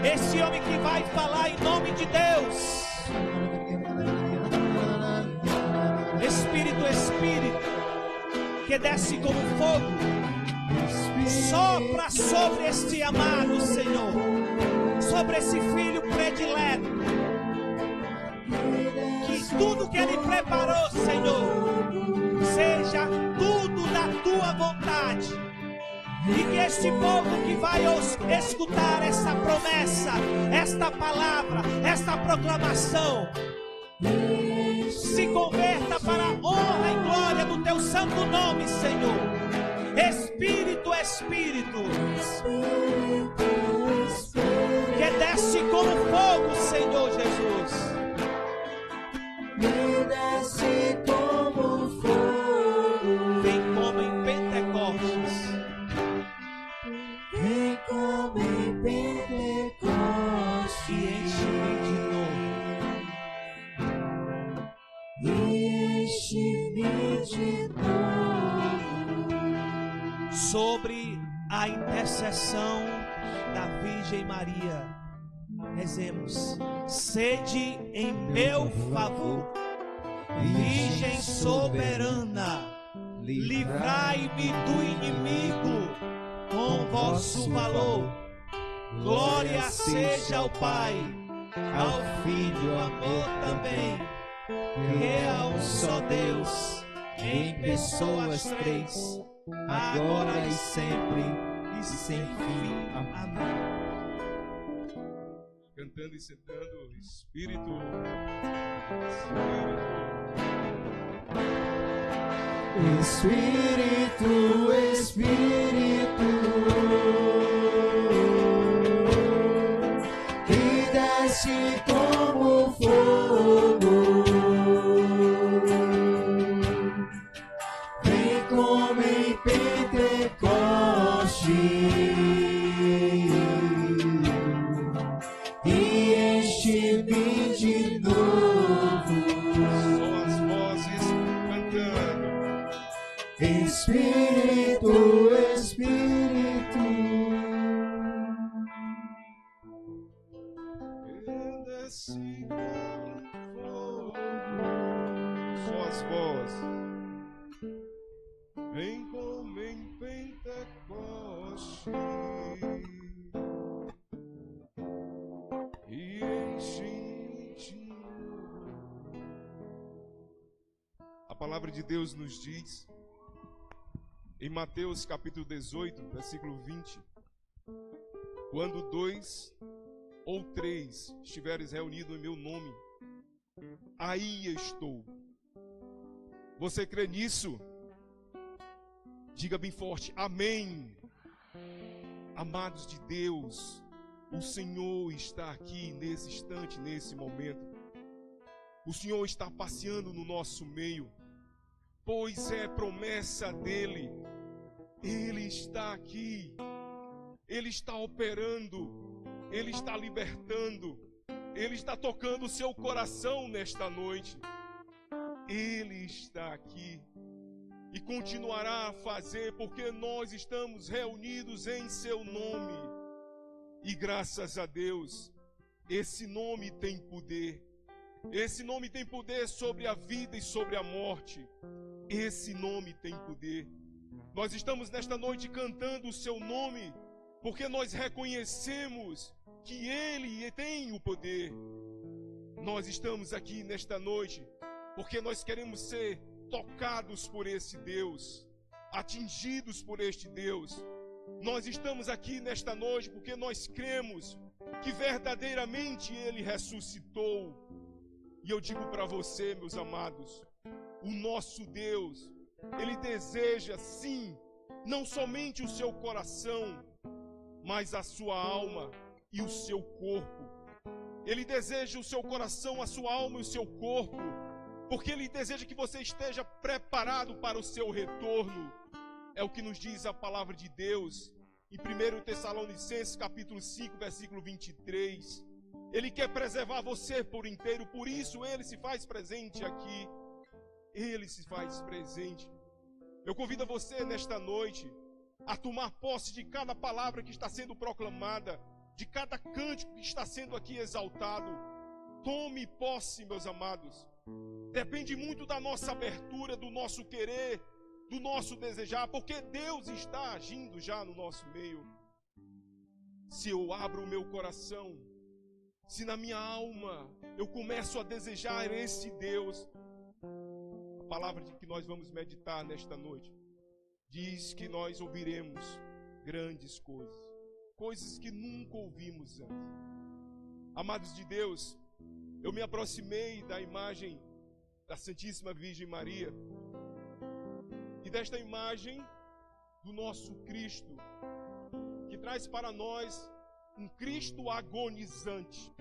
Esse homem que vai falar em nome de Deus. Espírito, que desce como fogo, sopra sobre este amado Senhor, sobre esse filho predileto, que tudo que Ele preparou, Senhor, seja tudo da Tua vontade, e que este povo que vai escutar essa promessa, esta palavra, esta proclamação, se converta para a honra e glória do Teu santo nome, Senhor. Espírito, que desce como fogo, Senhor Jesus. Que desce como fogo. Vem como em Pentecostes. Vem como em Pentecostes. E enche-me de novo. E enche-me de novo. Sobre a intercessão da Virgem Maria, rezemos: sede em meu favor, Virgem soberana, livrai-me do inimigo com vosso valor. Glória seja ao Pai, ao Filho, amor também, que é um só Deus, em pessoas três, agora e sempre, e sem fim. Amém. Cantando e sentando, Espírito. Que desce como fogo. Vem como em Pentecostes. E enche-me de novo. Só as vozes cantando. Espírito. Desce com fogo. Só as vozes. Vem como em Pentecoste. E enche de novo. A palavra de Deus nos diz em Mateus capítulo 18, versículo 20: quando 2 ou 3 estiveres reunidos em meu nome, aí estou. Você crê nisso? Diga bem forte: amém. Amados de Deus, o Senhor está aqui nesse instante, nesse momento. O Senhor está passeando no nosso meio, pois é promessa dEle. Ele está aqui, Ele está operando, Ele está libertando, Ele está tocando o seu coração nesta noite. Ele está aqui e continuará a fazer, porque nós estamos reunidos em seu nome. E graças a Deus, esse nome tem poder. Esse nome tem poder sobre a vida e sobre a morte. Esse nome tem poder. Nós estamos nesta noite cantando o seu nome, porque nós reconhecemos que Ele tem o poder. Nós estamos aqui nesta noite porque nós queremos ser tocados por esse Deus, atingidos por este Deus. Nós estamos aqui nesta noite porque nós cremos que verdadeiramente Ele ressuscitou. E eu digo para você, meus amados, o nosso Deus, Ele deseja sim, não somente o seu coração, mas a sua alma e o seu corpo. Ele deseja o seu coração, a sua alma e o seu corpo, porque Ele deseja que você esteja preparado para o seu retorno. É o que nos diz a palavra de Deus em 1 Tessalonicenses capítulo 5, versículo 23. Ele quer preservar você por inteiro, por isso Ele se faz presente aqui. Ele se faz presente. Eu convido você nesta noite a tomar posse de cada palavra que está sendo proclamada, de cada cântico que está sendo aqui exaltado. Tome posse, meus amados. Depende muito da nossa abertura, do nosso querer, do nosso desejar, porque Deus está agindo já no nosso meio. Se eu abro o meu coração, se na minha alma eu começo a desejar esse Deus, a palavra de que nós vamos meditar nesta noite diz que nós ouviremos grandes coisas, coisas que nunca ouvimos antes. Amados de Deus, eu me aproximei da imagem da Santíssima Virgem Maria e desta imagem do nosso Cristo, que traz para nós um Cristo agonizante.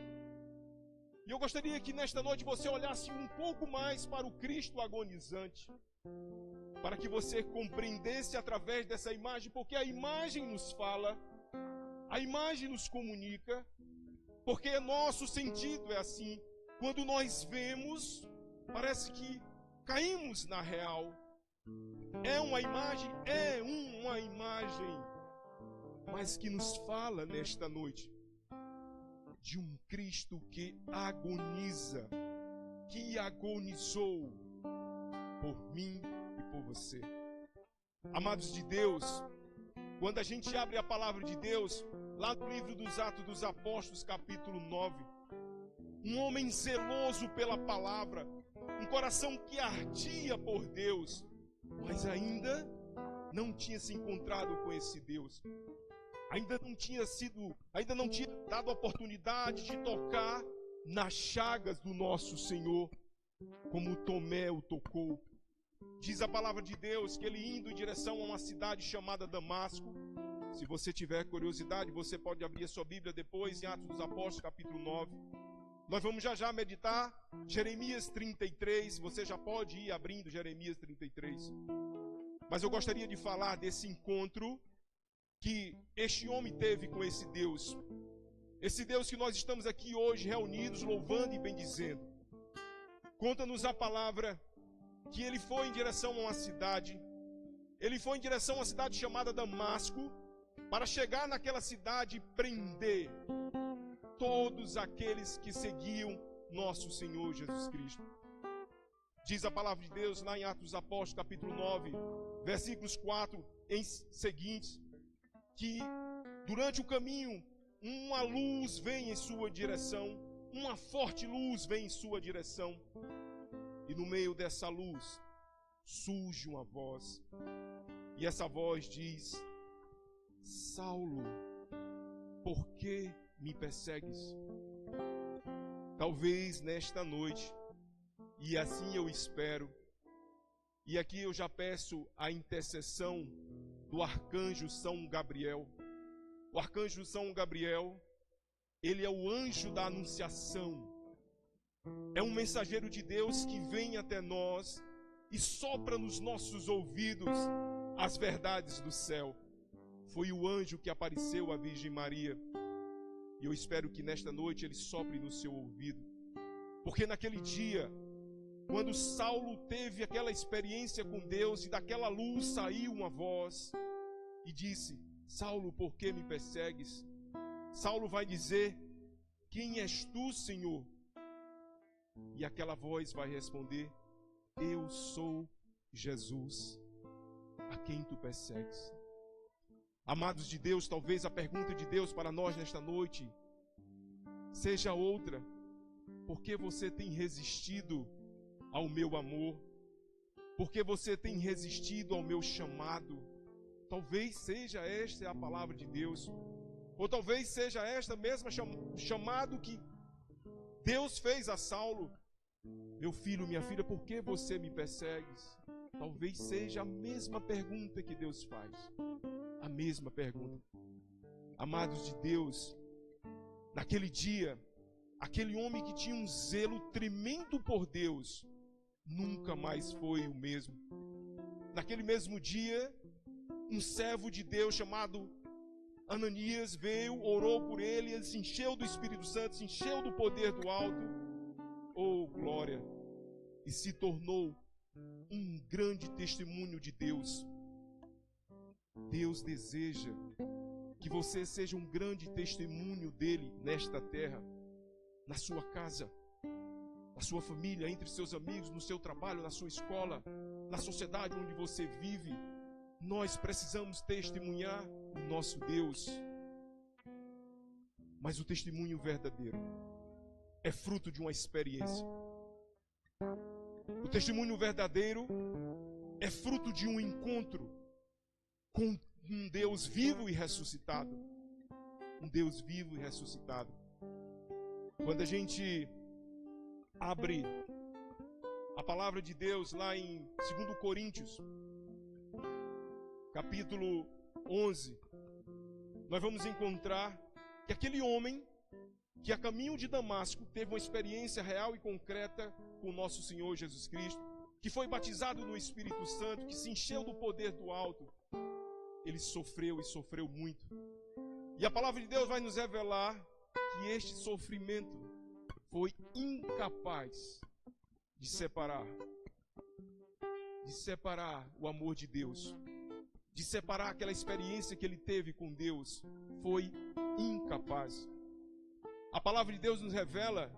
E eu gostaria que nesta noite você olhasse um pouco mais para o Cristo agonizante, para que você compreendesse através dessa imagem, porque a imagem nos fala, a imagem nos comunica, porque nosso sentido é assim. Quando nós vemos, parece que caímos na real. É uma imagem, mas que nos fala nesta noite de um Cristo que agoniza, que agonizou por mim e por você. Amados de Deus, quando a gente abre a palavra de Deus, lá no livro dos Atos dos Apóstolos, capítulo 9, um homem zeloso pela palavra, um coração que ardia por Deus, mas ainda não tinha se encontrado com esse Deus. Ainda não tinha dado a oportunidade de tocar nas chagas do nosso Senhor, como Tomé o tocou. Diz a palavra de Deus que ele indo em direção a uma cidade chamada Damasco. Se você tiver curiosidade, você pode abrir a sua Bíblia depois em Atos dos Apóstolos, capítulo 9. Nós vamos já meditar Jeremias 33. Você já pode ir abrindo Jeremias 33. Mas eu gostaria de falar desse encontro que este homem teve com esse Deus. Esse Deus que nós estamos aqui hoje reunidos, louvando e bendizendo. Conta-nos a palavra que ele foi em direção a uma cidade. Ele foi em direção a uma cidade chamada Damasco, para chegar naquela cidade e prender todos aqueles que seguiam nosso Senhor Jesus Cristo. Diz a palavra de Deus lá em Atos dos Apóstolos, capítulo 9, versículos 4 em seguintes, que durante o caminho uma luz vem em sua direção, uma forte luz vem em sua direção, e no meio dessa luz surge uma voz, e essa voz diz: Saulo, por que me persegues? Talvez nesta noite, e assim eu espero, e aqui eu já peço a intercessão do arcanjo São Gabriel. O arcanjo São Gabriel, ele é o anjo da anunciação. É um mensageiro de Deus que vem até nós e sopra nos nossos ouvidos as verdades do céu. Foi o anjo que apareceu à Virgem Maria. E eu espero que nesta noite ele sopre no seu ouvido. Porque naquele dia, quando Saulo teve aquela experiência com Deus e daquela luz saiu uma voz e disse: Saulo, por que me persegues? Saulo vai dizer: quem és tu, Senhor? E aquela voz vai responder: eu sou Jesus, a quem tu persegues. Amados de Deus, talvez a pergunta de Deus para nós nesta noite seja outra: por que você tem resistido ao meu amor? Por que você tem resistido ao meu chamado? Talvez seja esta a palavra de Deus, ou talvez seja esta mesma chamado que Deus fez a Saulo: meu filho, minha filha, por que você me persegues? Talvez seja a mesma pergunta que Deus faz. A mesma pergunta. Amados de Deus, naquele dia, aquele homem que tinha um zelo tremendo por Deus, nunca mais foi o mesmo. Naquele mesmo dia, um servo de Deus chamado Ananias veio, orou por ele, ele se encheu do Espírito Santo, se encheu do poder do alto. Oh, glória! E se tornou um grande testemunho de Deus. Deus deseja que você seja um grande testemunho dele nesta terra, na sua casa, na sua família, entre seus amigos, no seu trabalho, na sua escola, na sociedade onde você vive. Nós precisamos testemunhar o nosso Deus. Mas o testemunho verdadeiro é fruto de uma experiência. O testemunho verdadeiro é fruto de um encontro com um Deus vivo e ressuscitado. Um Deus vivo e ressuscitado. Quando a gente abre a palavra de Deus lá em 2 Coríntios, capítulo 11, nós vamos encontrar que aquele homem que a caminho de Damasco teve uma experiência real e concreta com o nosso Senhor Jesus Cristo, que foi batizado no Espírito Santo, que se encheu do poder do alto, ele sofreu e sofreu muito. E a palavra de Deus vai nos revelar que este sofrimento foi incapaz de separar o amor de Deus, de separar aquela experiência que ele teve com Deus. Foi incapaz. A palavra de Deus nos revela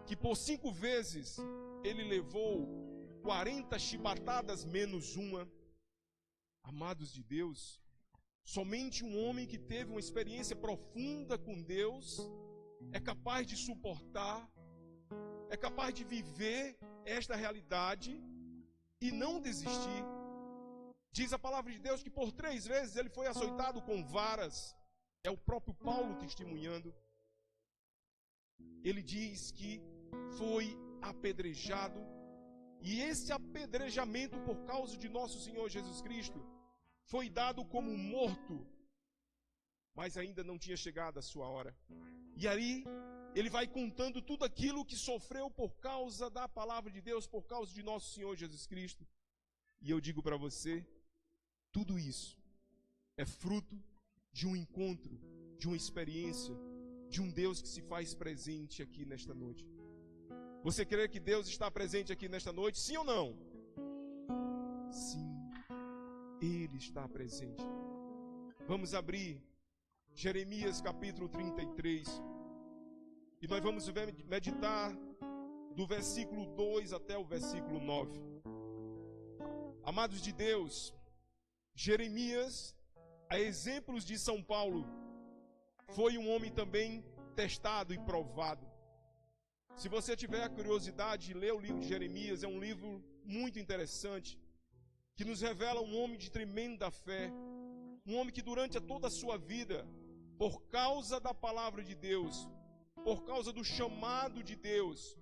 que por 5 vezes ele levou 40 chibatadas menos uma. Amados de Deus, somente um homem que teve uma experiência profunda com Deus é capaz de suportar, é capaz de viver esta realidade e não desistir. Diz a palavra de Deus que por 3 vezes ele foi açoitado com varas. É o próprio Paulo testemunhando. Ele diz que foi apedrejado. E esse apedrejamento por causa de nosso Senhor Jesus Cristo foi dado como morto, mas ainda não tinha chegado a sua hora. E aí ele vai contando tudo aquilo que sofreu por causa da palavra de Deus, por causa de nosso Senhor Jesus Cristo. E eu digo para você, tudo isso é fruto de um encontro, de uma experiência, de um Deus que se faz presente aqui nesta noite. Você crê que Deus está presente aqui nesta noite? Sim ou não? Sim, Ele está presente. Vamos abrir Jeremias capítulo 33. E nós vamos meditar do versículo 2 até o versículo 9. Amados de Deus, Jeremias, a exemplos de São Paulo, foi um homem também testado e provado. Se você tiver a curiosidade de ler o livro de Jeremias, é um livro muito interessante, que nos revela um homem de tremenda fé, um homem que durante toda a sua vida, por causa da palavra de Deus, por causa do chamado de Deus,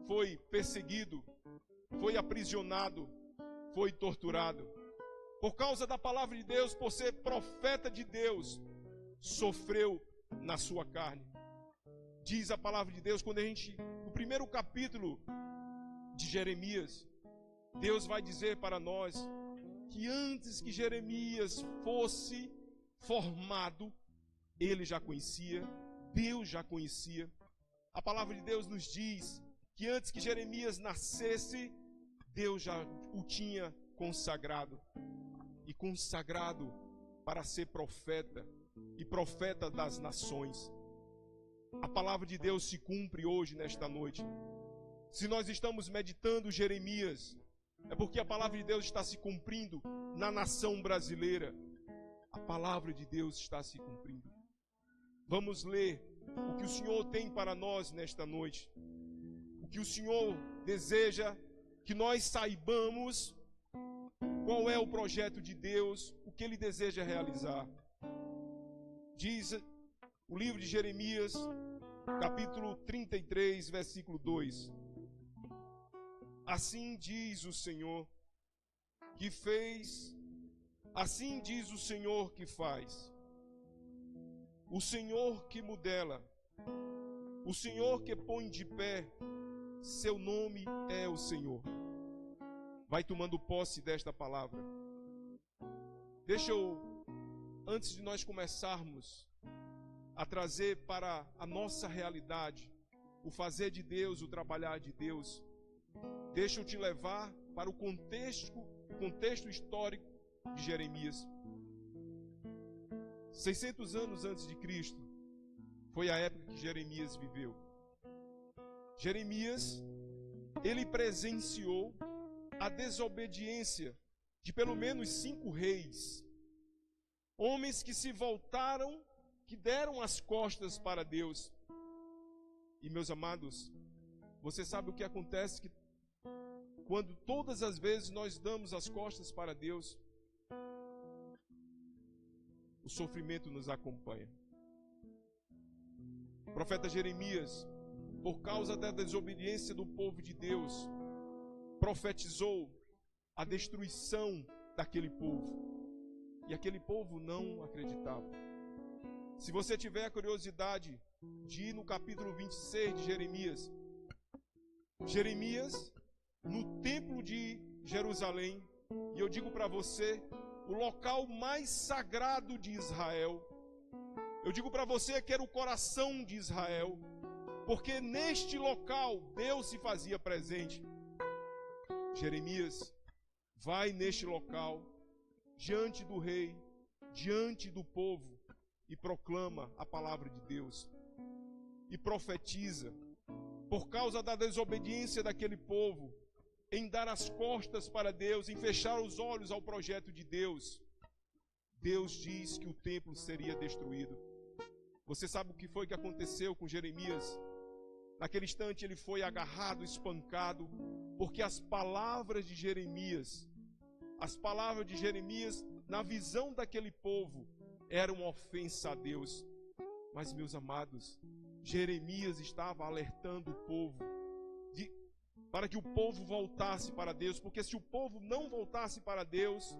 foi perseguido, foi aprisionado, foi torturado. Por causa da palavra de Deus, por ser profeta de Deus, sofreu na sua carne. Diz a palavra de Deus, quando a gente, no primeiro capítulo de Jeremias, Deus vai dizer para nós que antes que Jeremias fosse formado, ele já conhecia, Deus já conhecia. A palavra de Deus nos diz que antes que Jeremias nascesse, Deus já o tinha consagrado. E consagrado para ser profeta, e profeta das nações. A palavra de Deus se cumpre hoje, nesta noite. Se nós estamos meditando Jeremias, é porque a palavra de Deus está se cumprindo na nação brasileira. A palavra de Deus está se cumprindo. Vamos ler o que o Senhor tem para nós nesta noite. O que o Senhor deseja que nós saibamos qual é o projeto de Deus, o que Ele deseja realizar. Diz o livro de Jeremias, capítulo 33, versículo 2. Assim diz o Senhor que fez, assim diz o Senhor que faz, o Senhor que modela, o Senhor que põe de pé, seu nome é o Senhor. Vai tomando posse desta palavra. Deixa eu, antes de nós começarmos a trazer para a nossa realidade o fazer de Deus, o trabalhar de Deus, deixa eu te levar para o contexto histórico de Jeremias. 600 anos antes de Cristo, foi a época que Jeremias viveu. Jeremias, ele presenciou a desobediência de pelo menos 5 reis, homens que se voltaram, que deram as costas para Deus. E meus amados, você sabe o que acontece que quando todas as vezes nós damos as costas para Deus, o sofrimento nos acompanha. O profeta Jeremias, por causa da desobediência do povo de Deus, profetizou a destruição daquele povo. E aquele povo não acreditava. Se você tiver a curiosidade de ir no capítulo 26 de Jeremias, Jeremias, no templo de Jerusalém, e eu digo para você, o local mais sagrado de Israel, eu digo para você que era o coração de Israel, porque neste local Deus se fazia presente. Jeremias vai neste local, diante do rei, diante do povo, e proclama a palavra de Deus, e profetiza, por causa da desobediência daquele povo, em dar as costas para Deus, em fechar os olhos ao projeto de Deus, Deus diz que o templo seria destruído. Você sabe o que foi que aconteceu com Jeremias? Naquele instante ele foi agarrado, espancado, porque as palavras de Jeremias, na visão daquele povo, eram uma ofensa a Deus. Mas, meus amados, Jeremias estava alertando o povo para que o povo voltasse para Deus, porque se o povo não voltasse para Deus,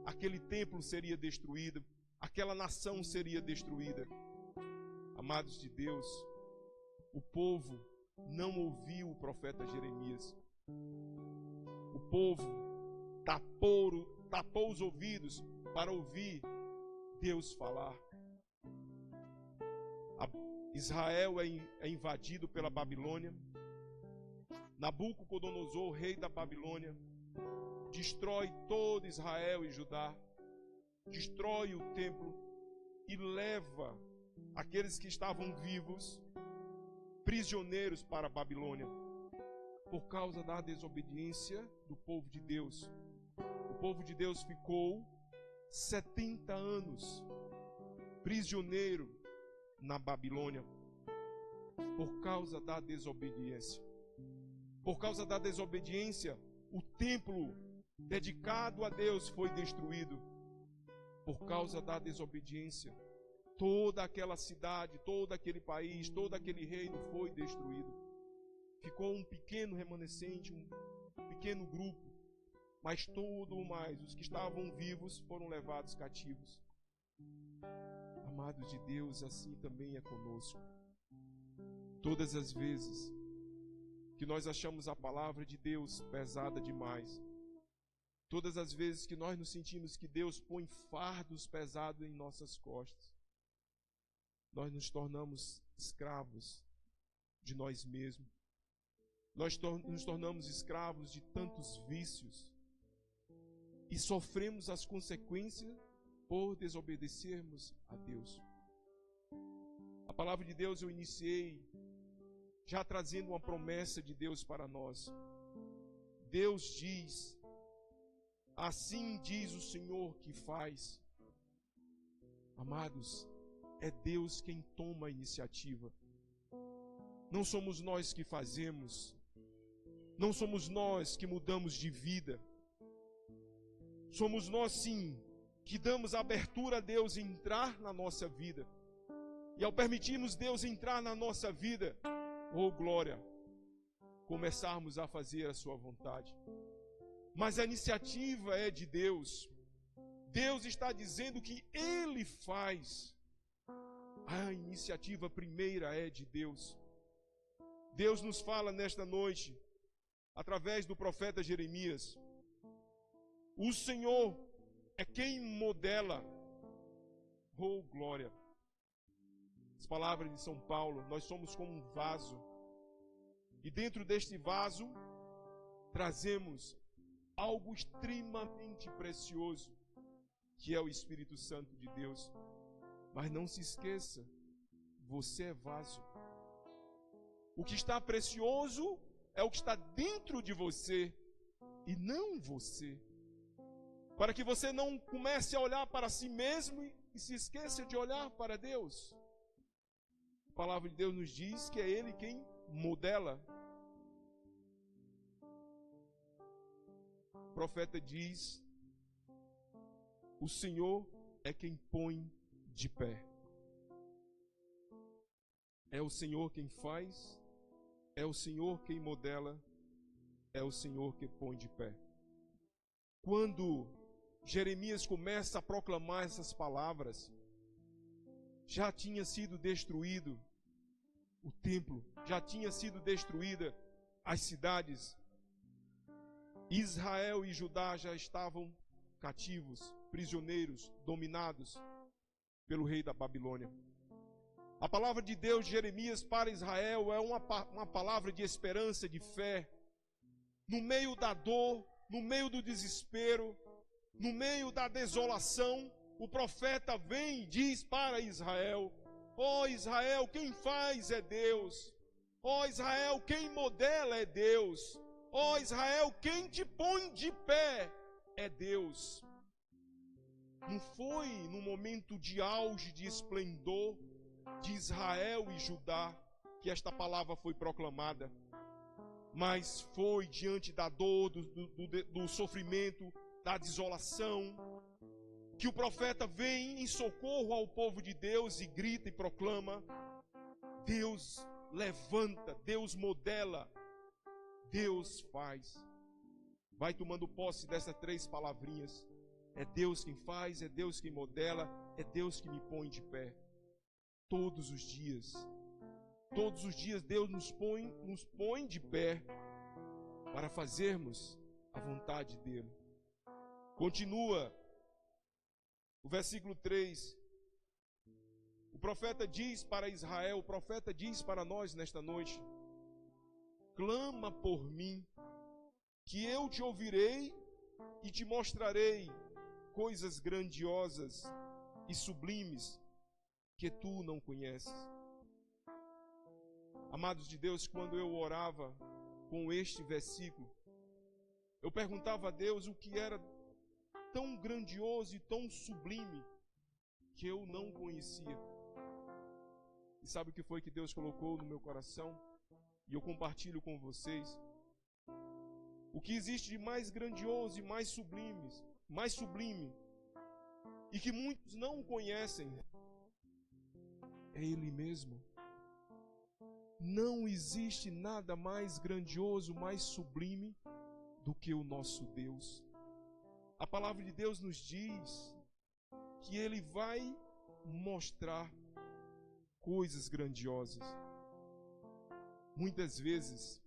aquele templo seria destruído, aquela nação seria destruída. Amados de Deus, o povo não ouviu o profeta Jeremias. O povo tapou os ouvidos para ouvir Deus falar. Israel é invadido pela Babilônia. Nabucodonosor, rei da Babilônia, destrói todo Israel e Judá, destrói o templo e leva aqueles que estavam vivos, prisioneiros, para a Babilônia, por causa da desobediência do povo de Deus. O povo de Deus ficou 70 anos prisioneiro na Babilônia, por causa da desobediência. Por causa da desobediência, o templo dedicado a Deus foi destruído. Por causa da desobediência, toda aquela cidade, todo aquele país, todo aquele reino foi destruído. Ficou um pequeno remanescente, um pequeno grupo, mas os que estavam vivos foram levados cativos. Amados de Deus, assim também é conosco. Todas as vezes que nós achamos a palavra de Deus pesada demais, todas as vezes que nós nos sentimos que Deus põe fardos pesados em nossas costas, nós nos tornamos escravos de nós mesmos. Nós nos tornamos escravos de tantos vícios e sofremos as consequências por desobedecermos a Deus. A palavra de Deus eu iniciei já trazendo uma promessa de Deus para nós. Deus diz: assim diz o Senhor que faz. Amados, é Deus quem toma a iniciativa. Não somos nós que fazemos. Não somos nós que mudamos de vida. Somos nós sim que damos abertura a Deus entrar na nossa vida. E ao permitirmos Deus entrar na nossa vida, oh glória, começarmos a fazer a sua vontade. Mas a iniciativa é de Deus. Deus está dizendo que Ele faz. A iniciativa primeira é de Deus. Deus nos fala nesta noite, através do profeta Jeremias. O Senhor é quem modela. Oh glória. As palavras de São Paulo: nós somos como um vaso, e dentro deste vaso trazemos algo extremamente precioso, que é o Espírito Santo de Deus. Mas não se esqueça, você é vaso. O que está precioso é o que está dentro de você e não você. Para que você não comece a olhar para si mesmo e se esqueça de olhar para Deus. A palavra de Deus nos diz que é Ele quem modela. O profeta diz: o Senhor é quem põe de pé. É o Senhor quem faz, é o Senhor quem modela, é o Senhor que põe de pé. Quando Jeremias começa a proclamar essas palavras, já tinha sido destruído o templo, já tinha sido destruída as cidades. Israel e Judá já estavam cativos, prisioneiros, dominados pelo rei da Babilônia. A palavra de Deus de Jeremias para Israel é uma palavra de esperança, de fé. No meio da dor, no meio do desespero, no meio da desolação, o profeta vem e diz para Israel: ó Israel, quem faz é Deus. Ó Israel, quem modela é Deus. Ó Israel, quem te põe de pé é Deus. Não foi no momento de auge, de esplendor de Israel e Judá que esta palavra foi proclamada, mas foi diante da dor, do sofrimento, da desolação, que o profeta vem em socorro ao povo de Deus e grita e proclama: Deus levanta, Deus modela, Deus faz. Vai tomando posse dessas 3 palavrinhas. É Deus quem faz, é Deus quem modela, é Deus que me põe de pé. Todos os dias Deus nos põe de pé para fazermos a vontade dEle. Continua o versículo 3. O profeta diz para Israel, o profeta diz para nós nesta noite: clama por mim, que eu te ouvirei e te mostrarei coisas grandiosas e sublimes que tu não conheces. Amados de Deus, quando eu orava com este versículo, eu perguntava a Deus o que era tão grandioso e tão sublime que eu não conhecia. E sabe o que foi que Deus colocou no meu coração? E eu compartilho com vocês. O que existe de mais grandioso e mais sublime, e que muitos não conhecem, é Ele mesmo. Não existe nada mais grandioso, mais sublime do que o nosso Deus. A palavra de Deus nos diz que Ele vai mostrar coisas grandiosas. Muitas vezes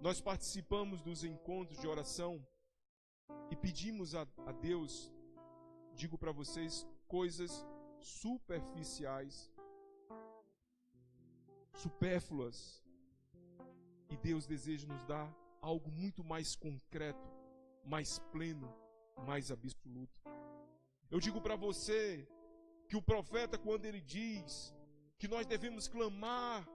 nós participamos dos encontros de oração e pedimos a Deus, digo para vocês, coisas superficiais, supérfluas. E Deus deseja nos dar algo muito mais concreto, mais pleno, mais absoluto. Eu digo para você que o profeta, quando ele diz que nós devemos clamar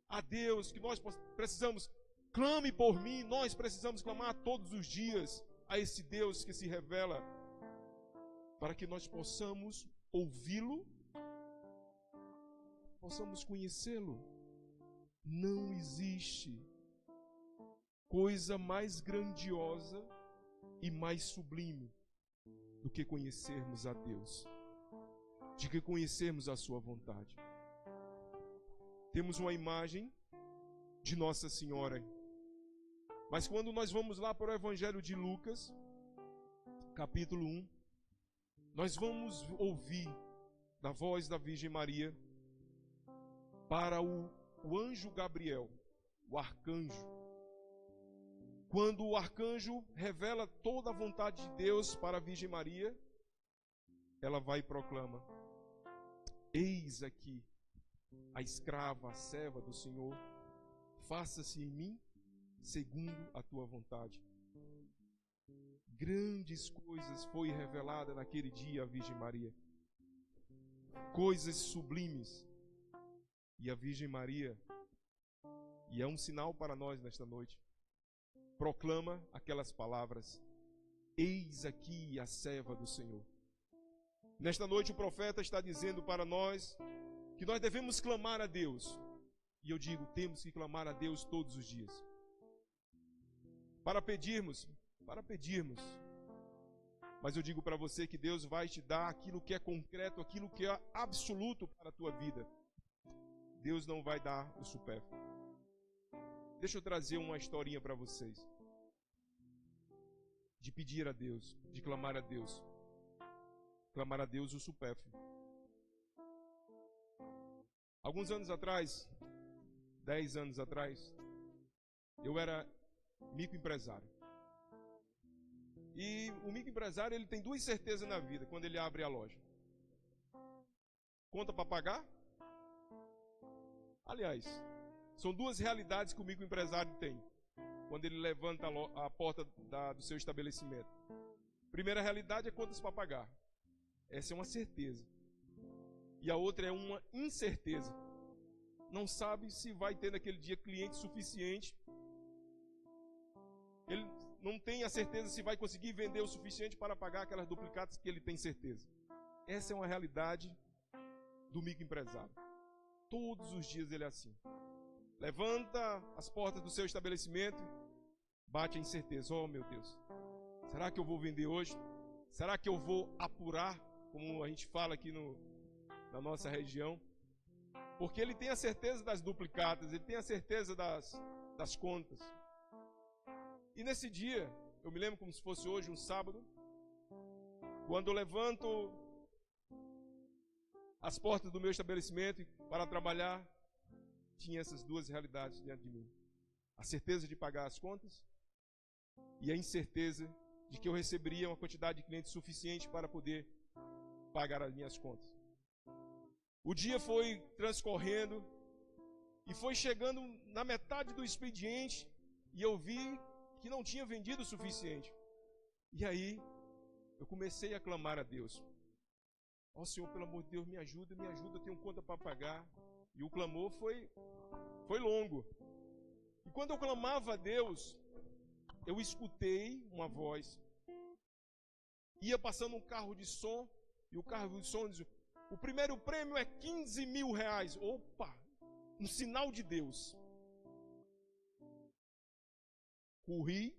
a Deus, que nós precisamos, clame por mim, nós precisamos clamar todos os dias a esse Deus que se revela, para que nós possamos ouvi-lo, possamos conhecê-lo. Não existe coisa mais grandiosa e mais sublime do que conhecermos a Deus, de que conhecermos a sua vontade. Temos uma imagem de Nossa Senhora, mas quando nós vamos lá para o Evangelho de Lucas, capítulo 1, nós vamos ouvir da voz da Virgem Maria para o anjo Gabriel, o arcanjo. Quando o arcanjo revela toda a vontade de Deus para a Virgem Maria, ela vai e proclama: eis aqui a escrava, a serva do Senhor, faça-se em mim segundo a tua vontade. Grandes coisas foi revelada naquele dia à Virgem Maria. coisas sublimes. E a Virgem Maria, e é um sinal para nós nesta noite, proclama aquelas palavras: eis aqui a serva do Senhor. Nesta noite o profeta está dizendo para nós que nós devemos clamar a Deus. E eu digo, temos que clamar a Deus todos os dias. Para pedirmos. Mas eu digo para você que Deus vai te dar aquilo que é concreto, aquilo que é absoluto para a tua vida. Deus não vai dar o supérfluo. Deixa eu trazer uma historinha para vocês. De pedir a Deus, de clamar a Deus. Clamar a Deus o supérfluo. Alguns anos atrás, 10 anos atrás, eu era microempresário. E o microempresário, ele tem duas certezas na vida quando ele abre a loja: conta para pagar. Aliás, são duas realidades que o microempresário tem quando ele levanta a porta do seu estabelecimento. Primeira realidade é contas para pagar. Essa é uma certeza. E a outra é uma incerteza. Não sabe se vai ter naquele dia cliente suficiente. Ele não tem a certeza se vai conseguir vender o suficiente para pagar aquelas duplicatas que ele tem certeza. Essa é uma realidade do microempresário. Todos os dias ele é assim. Levanta as portas do seu estabelecimento, bate a incerteza. Oh, meu Deus, será que eu vou vender hoje? Será que eu vou apurar, como a gente fala aqui na nossa região? Porque ele tem a certeza das duplicatas, ele tem a certeza das contas. E nesse dia, eu me lembro como se fosse hoje, um sábado, quando eu levanto as portas do meu estabelecimento para trabalhar, tinha essas duas realidades diante de mim. A certeza de pagar as contas e a incerteza de que eu receberia uma quantidade de clientes suficiente para poder pagar as minhas contas. O dia foi transcorrendo e foi chegando na metade do expediente e eu vi que não tinha vendido o suficiente. E aí eu comecei a clamar a Deus. Ó Senhor, pelo amor de Deus, me ajuda, eu tenho conta para pagar. E o clamor foi longo. E quando eu clamava a Deus, eu escutei uma voz. Ia passando um carro de som, e o carro de som dizia: o primeiro prêmio é 15 mil reais. Opa! Um sinal de Deus. Corri,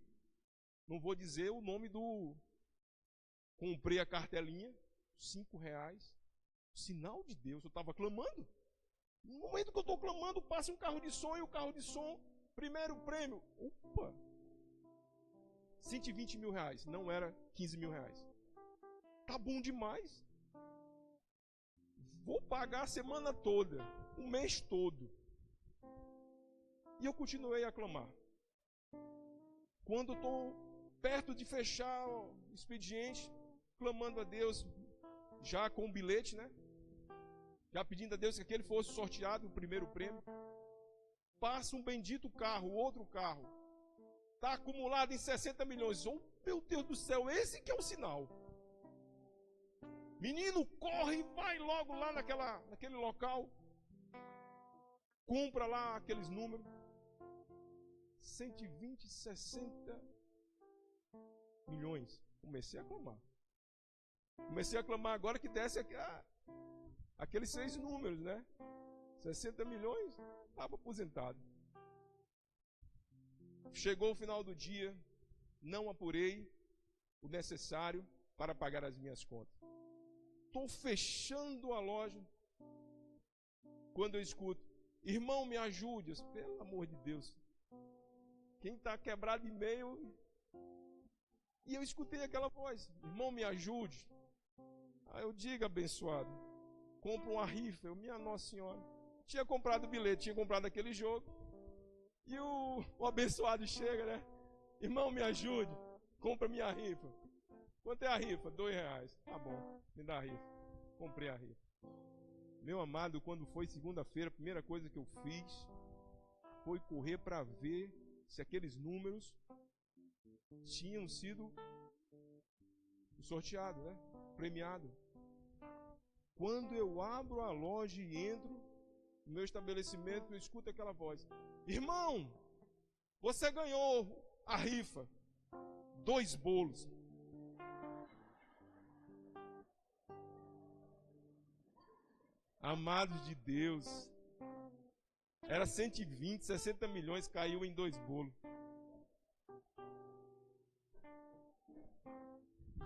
não vou dizer o nome do... Comprei a cartelinha, 5 reais. Sinal de Deus, eu estava clamando. No momento que eu estou clamando, passa um carro de som e o carro de som, primeiro prêmio. Opa! 120 mil reais, não era 15 mil reais. Tá bom demais. Vou pagar a semana toda, o mês todo. E eu continuei a clamar. Quando estou perto de fechar o expediente, clamando a Deus, já com o bilhete, né? Já pedindo a Deus que aquele fosse sorteado, o primeiro prêmio. Passa um bendito carro, outro carro. Está acumulado em 60 milhões. Oh, meu Deus do céu, esse que é o sinal. Menino, corre e vai logo lá naquele local. Compra lá aqueles números. 120, 60 milhões. Comecei a clamar. Agora que desce aqueles 6 números, né? 60 milhões, estava aposentado. Chegou o final do dia, não apurei o necessário para pagar as minhas contas. Estou fechando a loja, quando eu escuto: irmão, me ajude. Pelo amor de Deus, quem está quebrado de meio? E eu escutei aquela voz: irmão, me ajude. Aí eu digo: abençoado, compra uma rifa. Minha Nossa Senhora, tinha comprado o bilhete, tinha comprado aquele jogo. E o abençoado chega, né? Irmão, me ajude, compra minha rifa. Quanto é a rifa? 2 reais. Tá bom, me dá a rifa. Comprei a rifa. Meu amado, quando foi segunda-feira, a primeira coisa que eu fiz foi correr para ver se aqueles números tinham sido sorteados, né? Premiado. Quando eu abro a loja e entro no meu estabelecimento, eu escuto aquela voz: irmão, você ganhou a rifa, 2 bolos. Amados de Deus, era 120, 60 milhões, caiu em 2 bolos.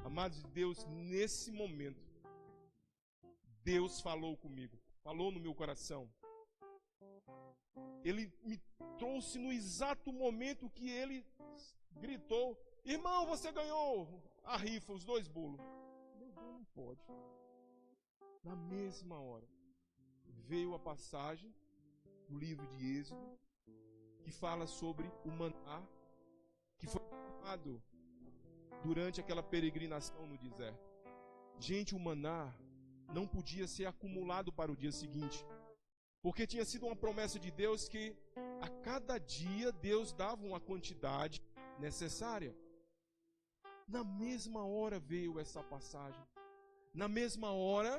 Amados de Deus, nesse momento, Deus falou comigo, falou no meu coração. Ele me trouxe no exato momento que ele gritou: irmão, você ganhou a rifa, os 2 bolos. Não pode. Na mesma hora, veio a passagem do livro de Êxodo, que fala sobre o maná que foi dado durante aquela peregrinação no deserto. Gente, o maná não podia ser acumulado para o dia seguinte, porque tinha sido uma promessa de Deus que a cada dia Deus dava uma quantidade necessária. Na mesma hora veio essa passagem. Na mesma hora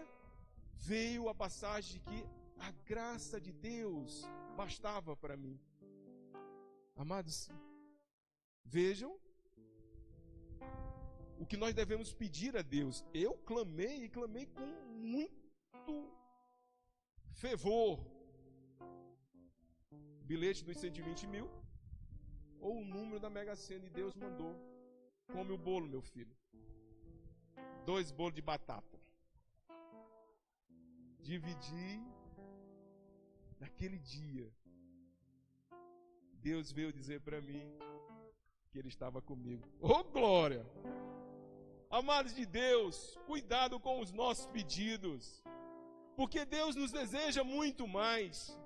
veio a passagem de que a graça de Deus bastava para mim. Amados, vejam o que nós devemos pedir a Deus. Eu clamei e clamei com muito fervor. Bilhete dos 120 mil ou o número da Mega Sena, e Deus mandou. Come o bolo, meu filho. 2 bolos de batata. Dividi. Naquele dia, Deus veio dizer para mim que Ele estava comigo. Oh, glória! Amados de Deus, cuidado com os nossos pedidos, porque Deus nos deseja muito mais.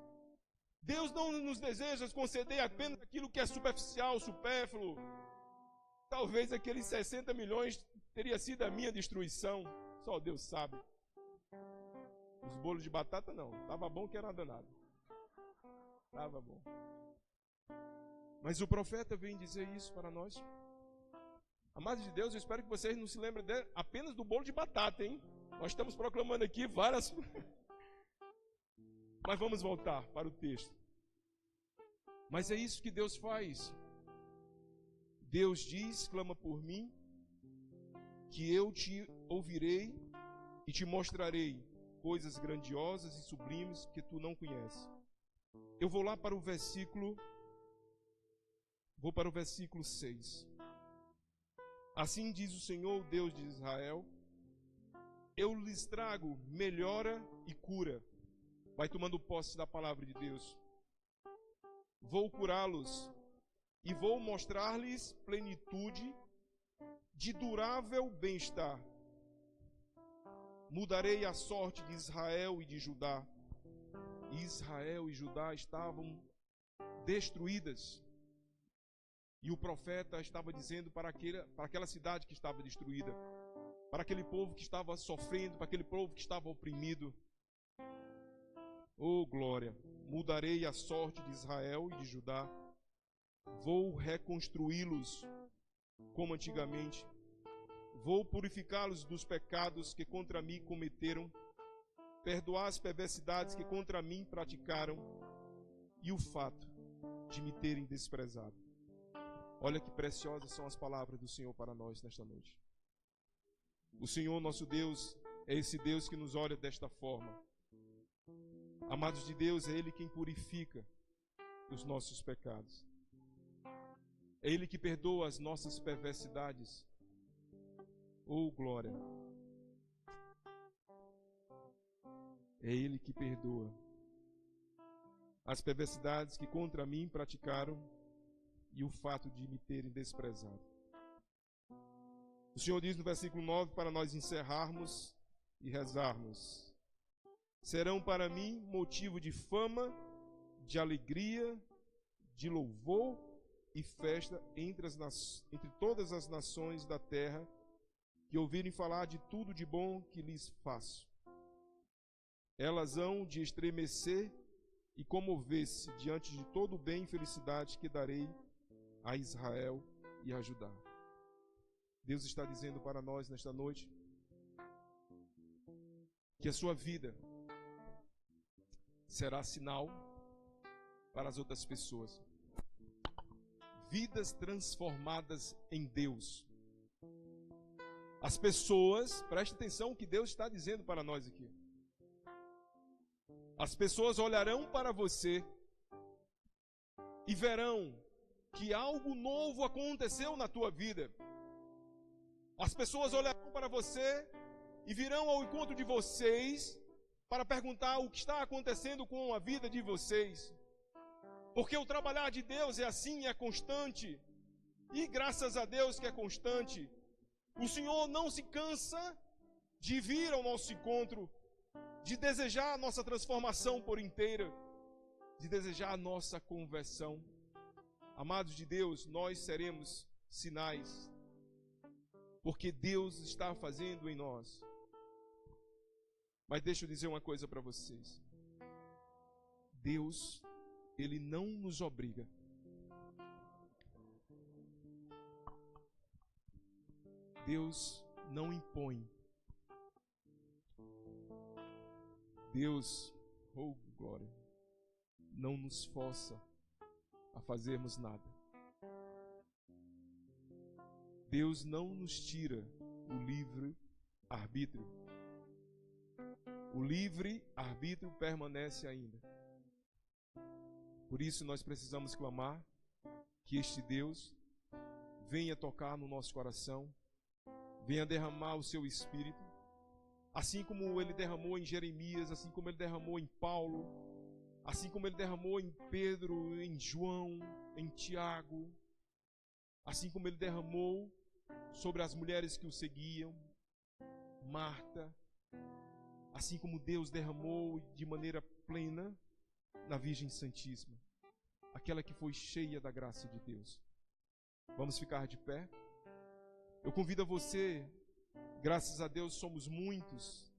Deus não nos deseja conceder apenas aquilo que é superficial, supérfluo. Talvez aqueles 60 milhões teria sido a minha destruição. Só Deus sabe. Os bolos de batata não. Estava bom que era danado. Estava bom. Mas o profeta vem dizer isso para nós. Amados de Deus, eu espero que vocês não se lembrem apenas do bolo de batata, hein? Nós estamos proclamando aqui várias... Mas vamos voltar para o texto. Mas é isso que Deus faz. Deus diz, clama por mim, que eu te ouvirei e te mostrarei coisas grandiosas e sublimes que tu não conheces. Eu vou lá para o versículo 6. Assim diz o Senhor, Deus de Israel: eu lhes trago melhora e cura. Vai tomando posse da palavra de Deus. Vou curá-los e vou mostrar-lhes plenitude de durável bem-estar. Mudarei a sorte de Israel e de Judá. Israel e Judá estavam destruídas. E o profeta estava dizendo para aquela cidade que estava destruída, para aquele povo que estava sofrendo, para aquele povo que estava oprimido: oh, glória! Mudarei a sorte de Israel e de Judá. Vou reconstruí-los como antigamente. Vou purificá-los dos pecados que contra mim cometeram, perdoar as perversidades que contra mim praticaram e o fato de me terem desprezado. Olha que preciosas são as palavras do Senhor para nós nesta noite. O Senhor, nosso Deus, é esse Deus que nos olha desta forma. Amados de Deus, é Ele quem purifica os nossos pecados. É Ele que perdoa as nossas perversidades. Oh, glória! É Ele que perdoa as perversidades que contra mim praticaram e o fato de me terem desprezado. O Senhor diz no versículo 9, para nós encerrarmos e rezarmos: serão para mim motivo de fama, de alegria, de louvor e festa entre todas as nações da terra, que ouvirem falar de tudo de bom que lhes faço. Elas hão de estremecer e comover-se diante de todo o bem e felicidade que darei a Israel e a Judá. Deus está dizendo para nós nesta noite: que a sua vida será sinal para as outras pessoas. Vidas transformadas em Deus. As pessoas, preste atenção o que Deus está dizendo para nós aqui. As pessoas olharão para você e verão que algo novo aconteceu na tua vida. As pessoas olharão para você e virão ao encontro de vocês para perguntar o que está acontecendo com a vida de vocês. Porque o trabalhar de Deus é assim, é constante. E graças a Deus que é constante, o Senhor não se cansa de vir ao nosso encontro, de desejar a nossa transformação por inteira, de desejar a nossa conversão. Amados de Deus, nós seremos sinais, porque Deus está fazendo em nós. Mas deixa eu dizer uma coisa para vocês. Deus, Ele não nos obriga. Deus não impõe. Deus, oh glória, não nos força a fazermos nada. Deus não nos tira o livre arbítrio. O livre arbítrio permanece ainda. Por isso nós precisamos clamar que este Deus venha tocar no nosso coração, venha derramar o seu Espírito, assim como Ele derramou em Jeremias, assim como Ele derramou em Paulo, assim como Ele derramou em Pedro, em João, em Tiago, assim como Ele derramou sobre as mulheres que o seguiam, Marta, assim como Deus derramou de maneira plena na Virgem Santíssima, aquela que foi cheia da graça de Deus. Vamos ficar de pé? Eu convido a você, graças a Deus somos muitos,